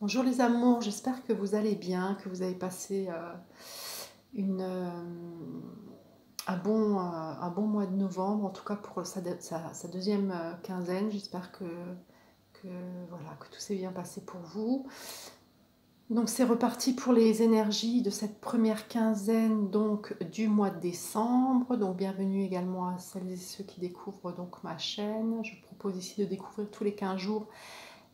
Bonjour les amours, j'espère que vous allez bien, que vous avez passé une, un bon mois de novembre, en tout cas pour sa deuxième quinzaine. J'espère que, voilà, que tout s'est bien passé pour vous. Donc c'est reparti pour les énergies de cette première quinzaine donc, du mois de décembre. Donc bienvenue également à celles et ceux qui découvrent donc ma chaîne. Je propose ici de découvrir tous les 15 jours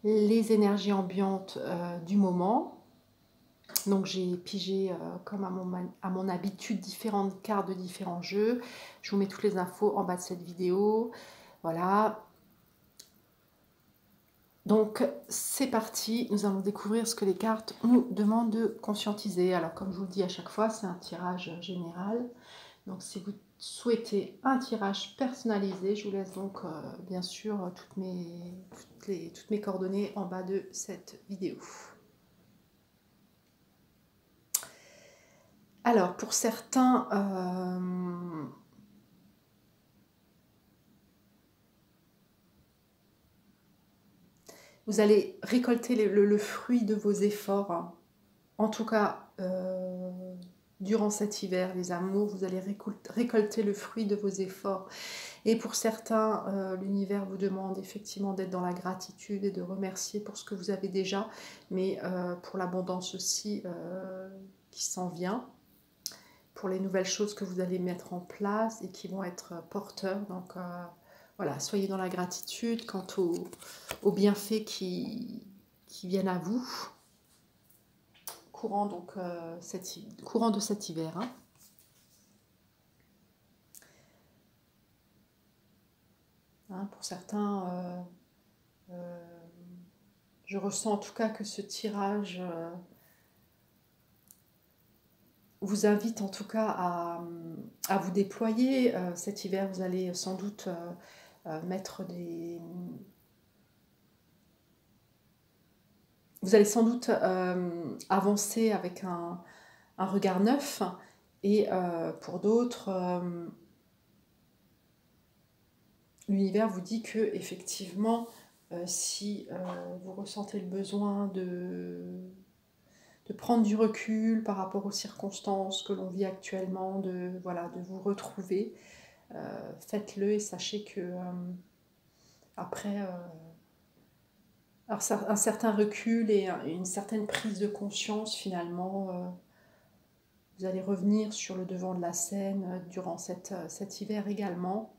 les énergies ambiantes du moment. Donc j'ai pigé comme à mon habitude différentes cartes de différents jeux. Je vous mets toutes les infos en bas de cette vidéo. Voilà. Donc c'est parti, nous allons découvrir ce que les cartes nous demandent de conscientiser. Alors comme je vous le dis à chaque fois, c'est un tirage général. Donc si vous souhaitez un tirage personnalisé, je vous laisse donc bien sûr toutes mes coordonnées en bas de cette vidéo. Alors, pour certains, vous allez récolter le fruit de vos efforts. Hein. En tout cas, durant cet hiver, les amours, vous allez récolter le fruit de vos efforts. Et pour certains, l'univers vous demande effectivement d'être dans la gratitude et de remercier pour ce que vous avez déjà, mais pour l'abondance aussi qui s'en vient, pour les nouvelles choses que vous allez mettre en place et qui vont être porteurs. Donc voilà, soyez dans la gratitude quant aux bienfaits qui viennent à vous, courant, donc, courant de cet hiver. Hein. Hein, pour certains, je ressens en tout cas que ce tirage vous invite en tout cas à vous déployer. Cet hiver, vous allez sans doute mettre des... Vous allez sans doute avancer avec un regard neuf. Et pour d'autres, l'univers vous dit que effectivement, si vous ressentez le besoin de prendre du recul par rapport aux circonstances que l'on vit actuellement, de vous retrouver, faites-le et sachez que après alors, un certain recul et une certaine prise de conscience finalement, vous allez revenir sur le devant de la scène durant cet hiver également.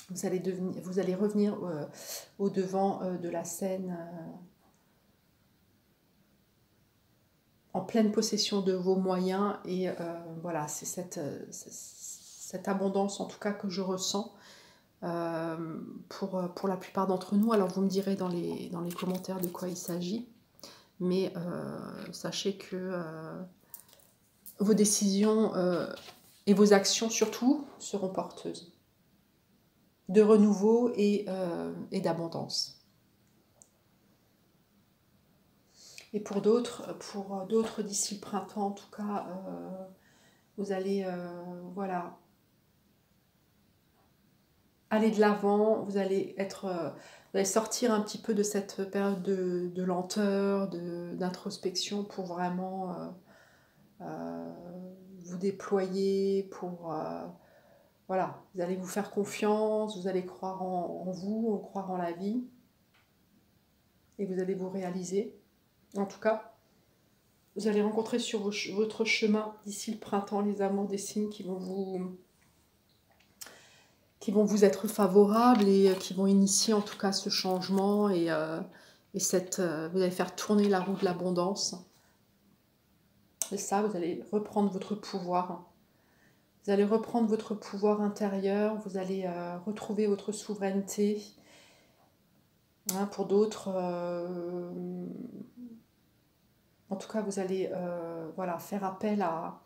Vous allez revenir au devant de la scène en pleine possession de vos moyens et voilà, c'est cette abondance en tout cas que je ressens pour la plupart d'entre nous. Alors vous me direz dans les commentaires de quoi il s'agit, mais sachez que vos décisions et vos actions surtout seront porteuses de renouveau et d'abondance. Et pour d'autres d'ici le printemps en tout cas, vous allez voilà, aller de l'avant, vous allez sortir un petit peu de cette période de lenteur, d'introspection pour vraiment vous déployer, voilà, vous allez vous faire confiance, vous allez croire en vous, croire en la vie et vous allez vous réaliser. En tout cas, vous allez rencontrer sur votre chemin d'ici le printemps les amours des signes qui vont vous être favorables et qui vont initier en tout cas ce changement et vous allez faire tourner la roue de l'abondance. Et ça, vous allez reprendre votre pouvoir. Vous allez reprendre votre pouvoir intérieur, vous allez retrouver votre souveraineté. Hein, pour d'autres, en tout cas, vous allez voilà, faire appel à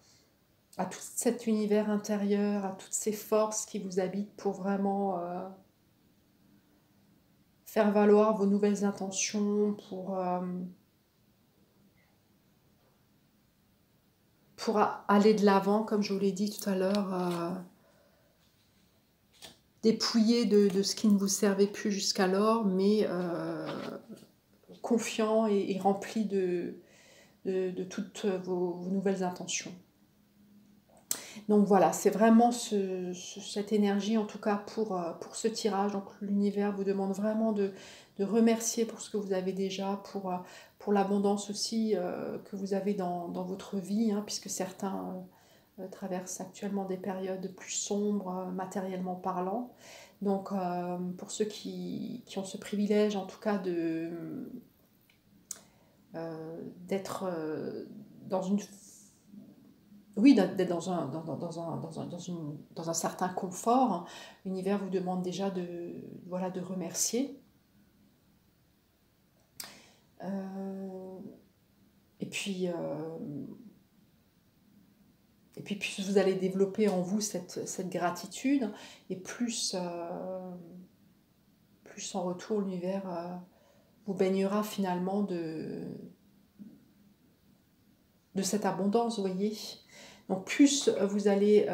tout cet univers intérieur, à toutes ces forces qui vous habitent pour vraiment faire valoir vos nouvelles intentions, pour aller de l'avant, comme je vous l'ai dit tout à l'heure, dépouiller de ce qui ne vous servait plus jusqu'alors, mais confiant et rempli de toutes vos nouvelles intentions. Donc voilà, c'est vraiment cette énergie, en tout cas pour ce tirage. Donc l'univers vous demande vraiment de remercier pour ce que vous avez déjà, pour l'abondance aussi que vous avez dans votre vie, hein, puisque certains traversent actuellement des périodes plus sombres, matériellement parlant. Donc pour ceux qui ont ce privilège, en tout cas, d'être dans une... Oui, d'être dans un certain confort, l'univers vous demande déjà voilà, de remercier. Et puis, plus vous allez développer en vous cette gratitude, et plus en retour, l'univers vous baignera finalement de cette abondance, vous voyez. Donc plus vous allez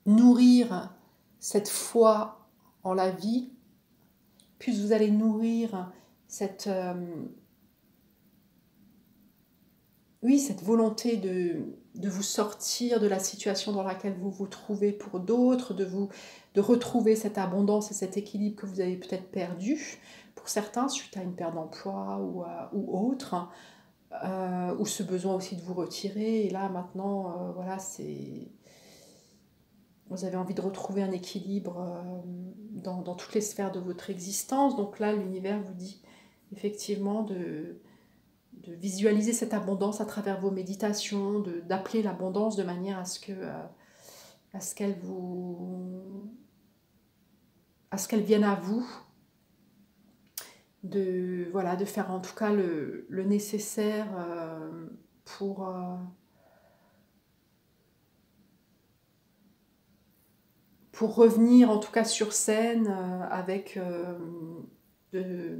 nourrir cette foi en la vie, plus vous allez nourrir cette volonté de vous sortir de la situation dans laquelle vous vous trouvez pour d'autres, de retrouver cette abondance et cet équilibre que vous avez peut-être perdu, pour certains, suite à une perte d'emploi ou autre, ou ce besoin aussi de vous retirer. Et là, maintenant, voilà, vous avez envie de retrouver un équilibre dans toutes les sphères de votre existence. Donc là, l'univers vous dit effectivement de visualiser cette abondance à travers vos méditations, d'appeler l'abondance de manière à ce qu'elle vienne à vous, de faire en tout cas le nécessaire pour revenir en tout cas sur scène avec de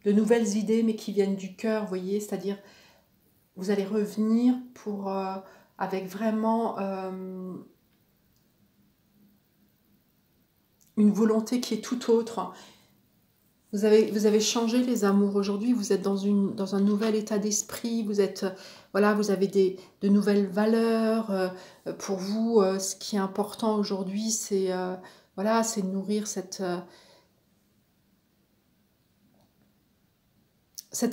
nouvelles idées, mais qui viennent du cœur, vous voyez, c'est-à-dire vous allez revenir avec vraiment une volonté qui est tout autre. Vous avez changé les amours aujourd'hui, vous êtes dans un nouvel état d'esprit, vous avez de nouvelles valeurs. Pour vous, ce qui est important aujourd'hui, c'est de nourrir cette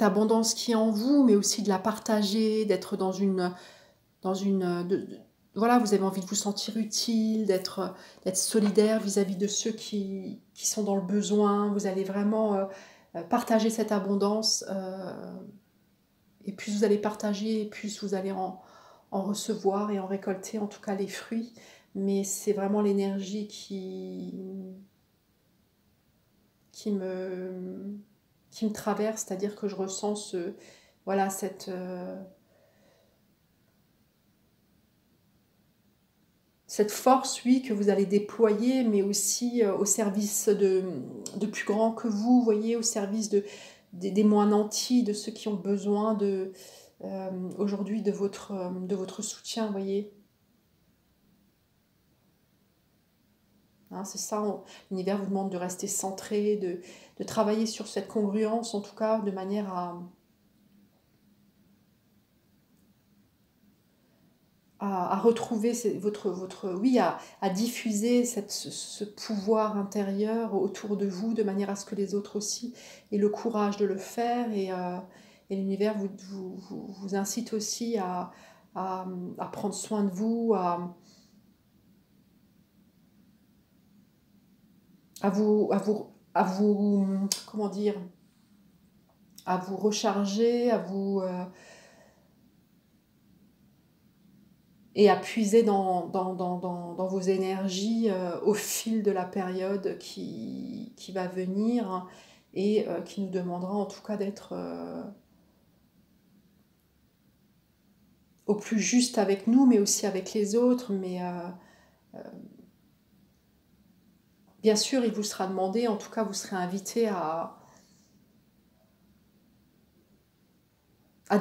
abondance qui est en vous, mais aussi de la partager, d'être voilà, vous avez envie de vous sentir utile, d'être solidaire vis-à-vis de ceux qui sont dans le besoin. Vous allez vraiment partager cette abondance, et plus vous allez partager, plus vous allez en recevoir et en récolter en tout cas les fruits. Mais c'est vraiment l'énergie qui me traverse, c'est-à-dire que je ressens cette force, oui, que vous allez déployer, mais aussi au service de plus grands que vous, voyez, au service des moins nantis, de ceux qui ont besoin aujourd'hui de votre soutien, voyez. Hein, c'est ça, l'univers vous demande de rester centré, de travailler sur cette congruence, en tout cas, de manière à retrouver à diffuser ce pouvoir intérieur autour de vous, de manière à ce que les autres aussi aient le courage de le faire. Et l'univers vous incite aussi à prendre soin de vous, comment dire, à vous recharger, et à puiser dans vos énergies au fil de la période qui va venir, et qui nous demandera en tout cas d'être au plus juste avec nous, mais aussi avec les autres. Mais bien sûr, il vous sera demandé, en tout cas vous serez invité à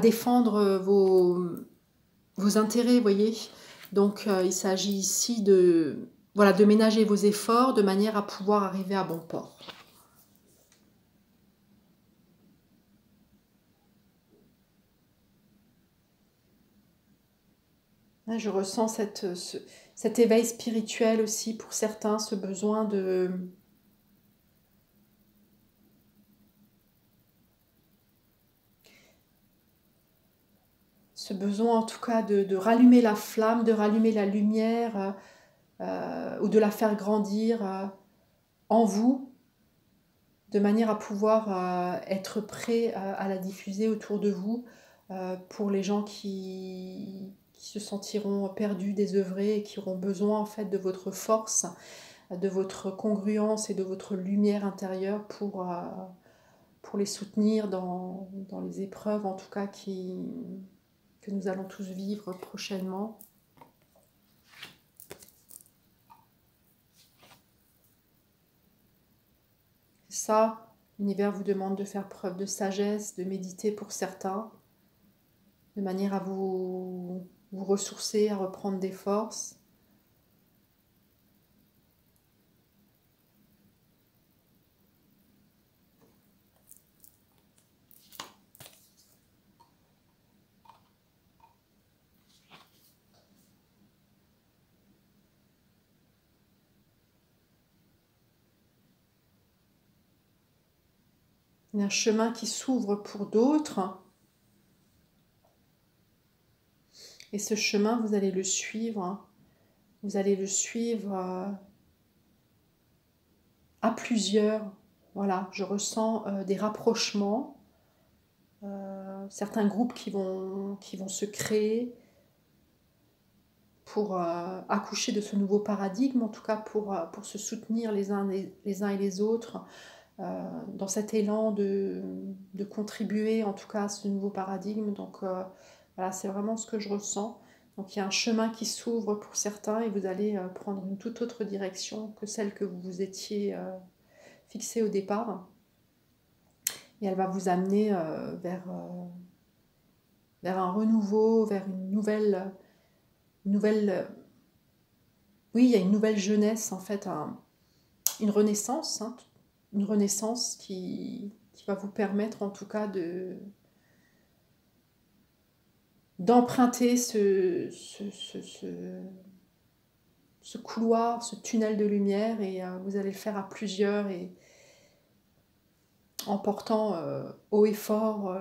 défendre vos intérêts, voyez. Donc il s'agit ici de voilà, de ménager vos efforts de manière à pouvoir arriver à bon port. Là, je ressens cet éveil spirituel aussi pour certains, ce besoin en tout cas de rallumer la flamme, de rallumer la lumière ou de la faire grandir en vous, de manière à pouvoir être prêt à la diffuser autour de vous pour les gens qui se sentiront perdus, désœuvrés et qui auront besoin en fait de votre force, de votre congruence et de votre lumière intérieure pour les soutenir dans les épreuves en tout cas que nous allons tous vivre prochainement. Ça, l'univers vous demande de faire preuve de sagesse, de méditer pour certains, de manière à vous ressourcer, à reprendre des forces. Il y a un chemin qui s'ouvre pour d'autres. Et ce chemin, vous allez le suivre. Vous allez le suivre à plusieurs. Voilà, je ressens des rapprochements. Certains groupes qui vont se créer pour accoucher de ce nouveau paradigme, en tout cas pour se soutenir les uns et les autres dans cet élan de contribuer en tout cas à ce nouveau paradigme. Donc voilà, c'est vraiment ce que je ressens. Donc il y a un chemin qui s'ouvre pour certains et vous allez prendre une toute autre direction que celle que vous vous étiez fixée au départ. Et elle va vous amener vers un renouveau, vers une nouvelle oui, il y a une nouvelle jeunesse en fait, une renaissance, hein, une renaissance qui va vous permettre en tout cas d'emprunter ce couloir, ce tunnel de lumière et vous allez le faire à plusieurs et en portant haut et fort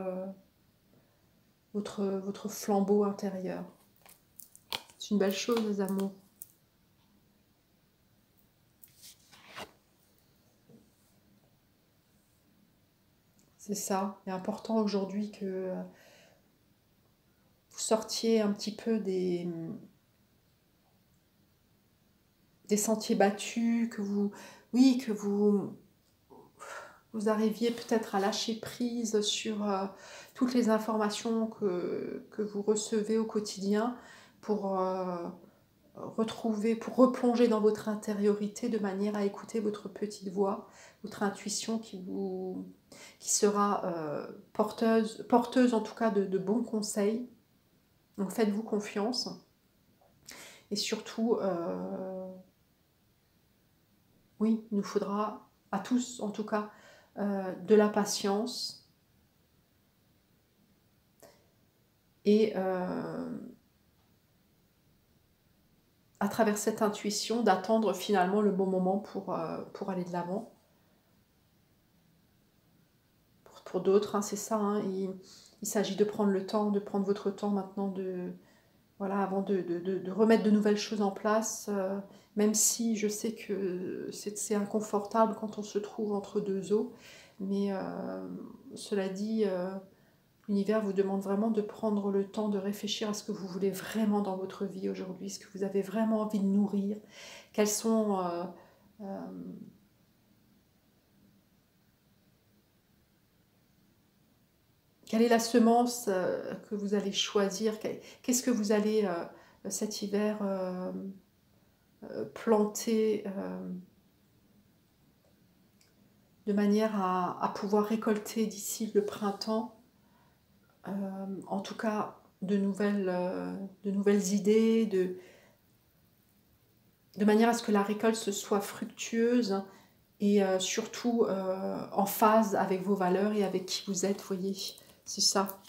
votre flambeau intérieur. C'est une belle chose, les amours. C'est ça. Il est important aujourd'hui que vous sortiez un petit peu des sentiers battus, que vous arriviez peut-être à lâcher prise sur toutes les informations que vous recevez au quotidien pour pour replonger dans votre intériorité de manière à écouter votre petite voix, votre intuition qui sera porteuse en tout cas de bons conseils. Donc faites-vous confiance et surtout oui, il nous faudra à tous en tout cas de la patience et à travers cette intuition d'attendre finalement le bon moment pour aller de l'avant. Pour d'autres, hein, c'est ça, hein, il s'agit de prendre le temps, de prendre votre temps maintenant voilà, avant de remettre de nouvelles choses en place, même si je sais que c'est inconfortable quand on se trouve entre deux eaux, mais cela dit, l'univers vous demande vraiment de prendre le temps de réfléchir à ce que vous voulez vraiment dans votre vie aujourd'hui, ce que vous avez vraiment envie de nourrir, quelles sont quelle est la semence que vous allez choisir, qu'est-ce que vous allez cet hiver planter de manière à pouvoir récolter d'ici le printemps, en tout cas de nouvelles idées, de manière à ce que la récolte soit fructueuse et surtout en phase avec vos valeurs et avec qui vous êtes, vous voyez, c'est ça.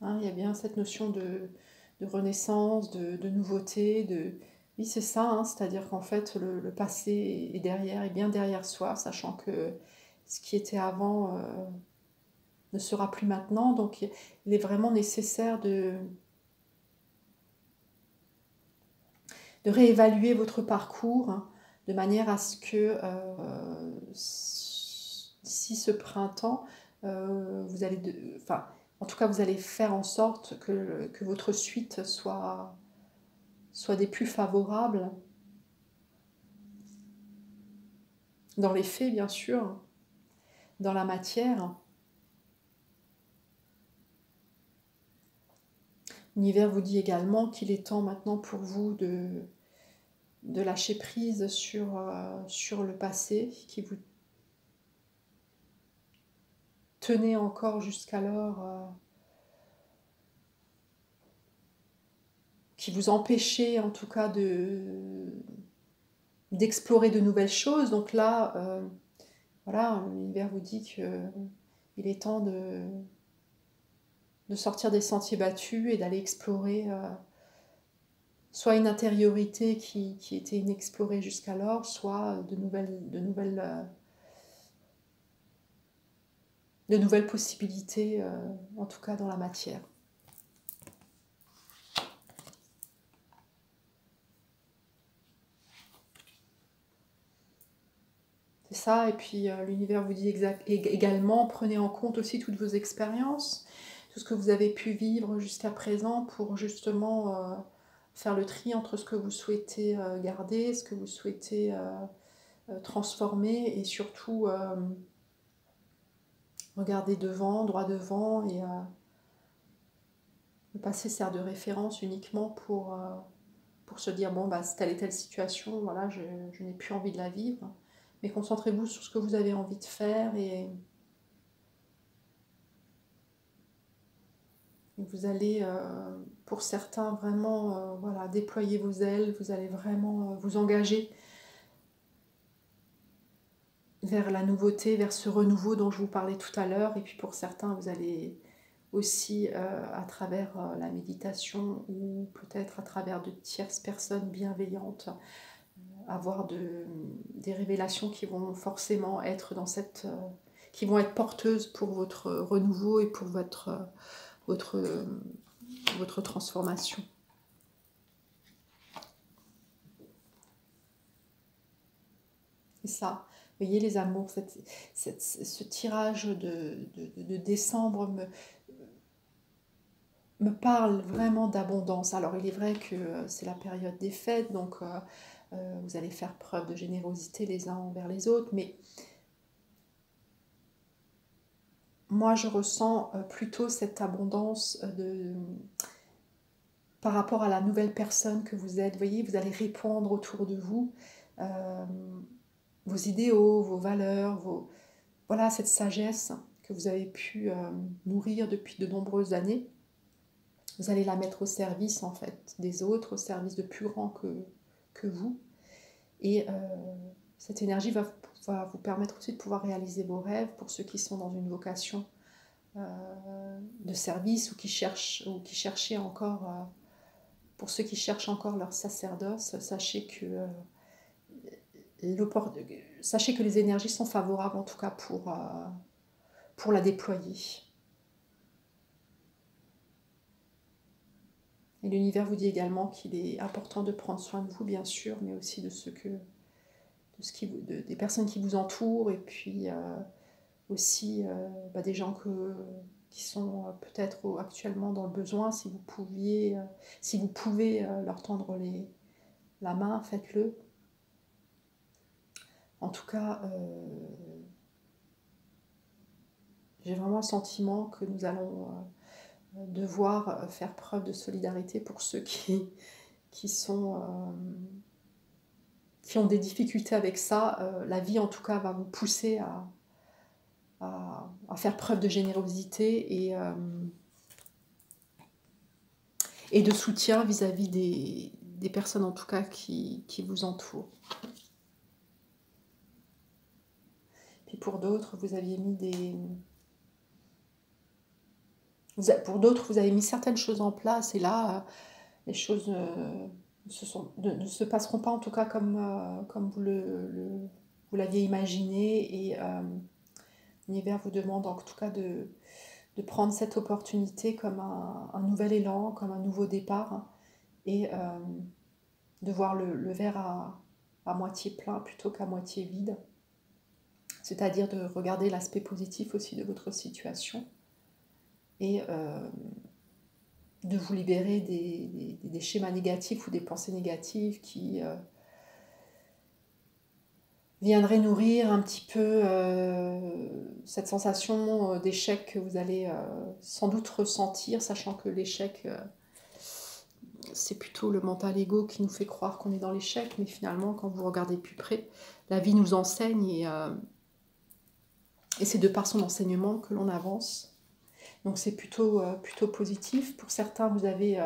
Hein, il y a bien cette notion de renaissance, de nouveauté, oui, c'est ça, hein, c'est-à-dire qu'en fait, le passé est derrière, est bien derrière soi, sachant que ce qui était avant ne sera plus maintenant. Donc, il est vraiment nécessaire de réévaluer votre parcours, hein, de manière à ce que d'ici ce printemps, vous allez, enfin, en tout cas, vous allez faire en sorte que votre suite soit des plus favorables, dans les faits, bien sûr, dans la matière. L'univers vous dit également qu'il est temps maintenant pour vous de lâcher prise sur le passé qui vous tenait encore jusqu'alors, qui vous empêchait en tout cas d'explorer de nouvelles choses. Donc là, voilà, l'univers vous dit qu'il est temps de sortir des sentiers battus et d'aller explorer soit une intériorité qui était inexplorée jusqu'alors, soit de nouvelles possibilités, en tout cas dans la matière. C'est ça, et puis l'univers vous dit également, prenez en compte aussi toutes vos expériences, tout ce que vous avez pu vivre jusqu'à présent pour justement faire le tri entre ce que vous souhaitez garder, ce que vous souhaitez transformer, et surtout regarder devant, droit devant, et le passé sert de référence uniquement pour se dire, bon, bah, telle et telle situation, voilà, je n'ai plus envie de la vivre. Mais concentrez-vous sur ce que vous avez envie de faire, et vous allez, pour certains, vraiment voilà, déployer vos ailes, vous allez vraiment vous engager vers la nouveauté, vers ce renouveau dont je vous parlais tout à l'heure. Et puis pour certains, vous allez aussi, à travers la méditation ou peut-être à travers de tierces personnes bienveillantes, avoir des révélations qui vont forcément être dans qui vont être porteuses pour votre renouveau et pour votre transformation. C'est ça. Vous voyez les amours, ce tirage de décembre me parle vraiment d'abondance. Alors il est vrai que c'est la période des fêtes, donc vous allez faire preuve de générosité les uns envers les autres, mais moi je ressens plutôt cette abondance par rapport à la nouvelle personne que vous êtes. Vous voyez, vous allez répandre autour de vous vos idéaux, vos valeurs, voilà, cette sagesse que vous avez pu nourrir depuis de nombreuses années. Vous allez la mettre au service en fait des autres, au service de plus grands que vous. Et cette énergie va vous permettre aussi de pouvoir réaliser vos rêves pour ceux qui sont dans une vocation de service ou qui cherchaient encore, pour ceux qui cherchent encore leur sacerdoce. Sachez que les énergies sont favorables en tout cas pour la déployer. Et l'univers vous dit également qu'il est important de prendre soin de vous, bien sûr, mais aussi des personnes qui vous entourent, et puis aussi des gens qui sont peut-être actuellement dans le besoin. Si vous pouvez leur tendre la main, faites-le. En tout cas, j'ai vraiment le sentiment que nous allons devoir faire preuve de solidarité pour ceux qui ont des difficultés avec ça. La vie en tout cas va vous pousser à faire preuve de générosité, et et de soutien vis-à-vis des personnes en tout cas qui vous entourent. Puis pour d'autres, vous aviez mis pour d'autres, vous avez mis certaines choses en place et là, les choses ne se passeront pas en tout cas comme vous l'aviez imaginé, et l'univers vous demande en tout cas de prendre cette opportunité comme un nouvel élan, comme un nouveau départ, et de voir le verre à moitié plein plutôt qu'à moitié vide, c'est-à-dire de regarder l'aspect positif aussi de votre situation, et de vous libérer des schémas négatifs ou des pensées négatives qui viendraient nourrir un petit peu cette sensation d'échec que vous allez sans doute ressentir, sachant que l'échec, c'est plutôt le mental ego qui nous fait croire qu'on est dans l'échec, mais finalement, quand vous regardez plus près, la vie nous enseigne, et c'est de par son enseignement que l'on avance. Donc c'est plutôt positif. Pour certains, vous avez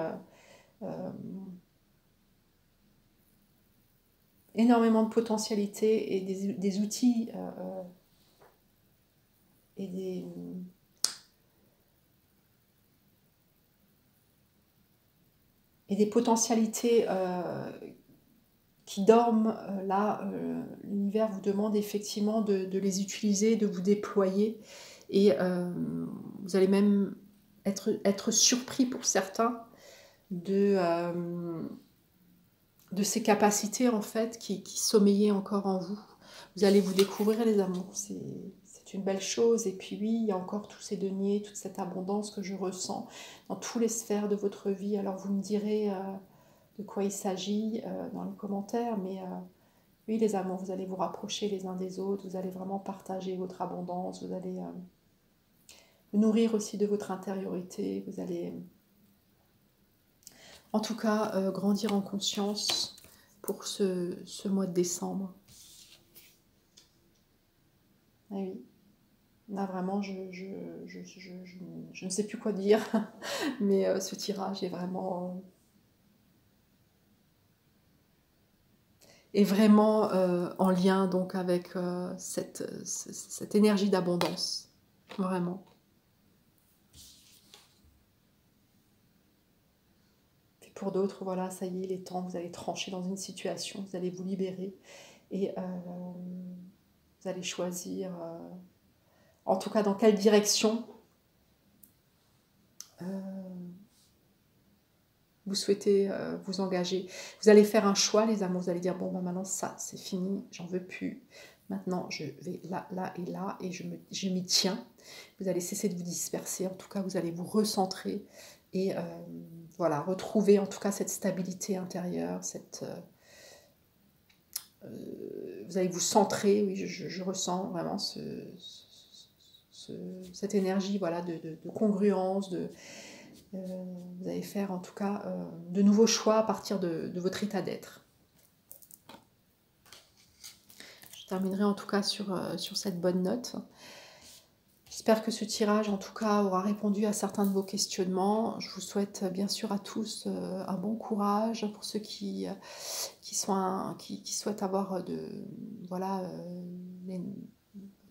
énormément de potentialités et des outils et des potentialités qui dorment là. L'univers vous demande effectivement de les utiliser, de vous déployer, et vous allez même être surpris pour certains de ces capacités en fait qui sommeillaient encore en vous. Vous allez vous découvrir, les amours, c'est une belle chose. Et puis oui, il y a encore tous ces deniers, toute cette abondance que je ressens dans toutes les sphères de votre vie. Alors vous me direz de quoi il s'agit dans les commentaires, mais oui, les amours, vous allez vous rapprocher les uns des autres, vous allez vraiment partager votre abondance, vous allez vous nourrir aussi de votre intériorité, vous allez en tout cas grandir en conscience pour ce mois de décembre. Ah oui, là vraiment je ne sais plus quoi dire, mais ce tirage est vraiment en lien donc avec cette énergie d'abondance, vraiment. Puis pour d'autres, voilà, ça y est, il est temps, vous allez trancher dans une situation, vous allez vous libérer, et vous allez choisir, en tout cas dans quelle direction vous souhaitez vous engager. Vous allez faire un choix, les amours, vous allez dire, bon, ben maintenant ça, c'est fini, j'en veux plus. Maintenant, je vais là, là et là, et je m'y tiens. Vous allez cesser de vous disperser, en tout cas, vous allez vous recentrer, et voilà, retrouver en tout cas cette stabilité intérieure, vous allez vous centrer, oui, je ressens vraiment cette énergie, voilà, de congruence, vous allez faire en tout cas de nouveaux choix à partir de votre état d'être. Je terminerai en tout cas sur cette bonne note. J'espère que ce tirage en tout cas aura répondu à certains de vos questionnements. Je vous souhaite bien sûr à tous un bon courage pour ceux qui souhaitent avoir en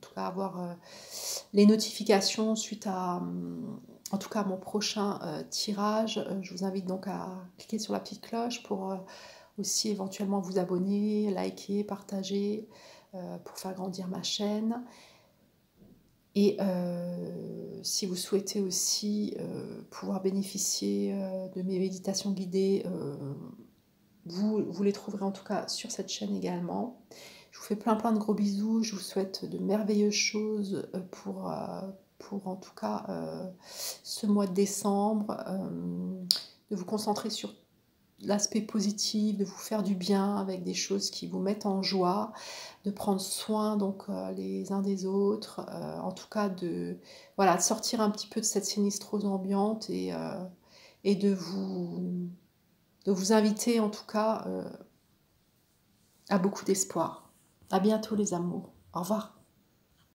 tout cas avoir les notifications suite à en tout cas mon prochain tirage. Je vous invite donc à cliquer sur la petite cloche pour aussi éventuellement vous abonner, liker, partager pour faire grandir ma chaîne. Et si vous souhaitez aussi pouvoir bénéficier de mes méditations guidées, vous les trouverez en tout cas sur cette chaîne également. Je vous fais plein de gros bisous, je vous souhaite de merveilleuses choses pour en tout cas ce mois de décembre, de vous concentrer sur l'aspect positif, de vous faire du bien avec des choses qui vous mettent en joie, de prendre soin donc les uns des autres, en tout cas de sortir un petit peu de cette sinistrose ambiante, et de vous inviter en tout cas à beaucoup d'espoir. À bientôt les amours. Au revoir.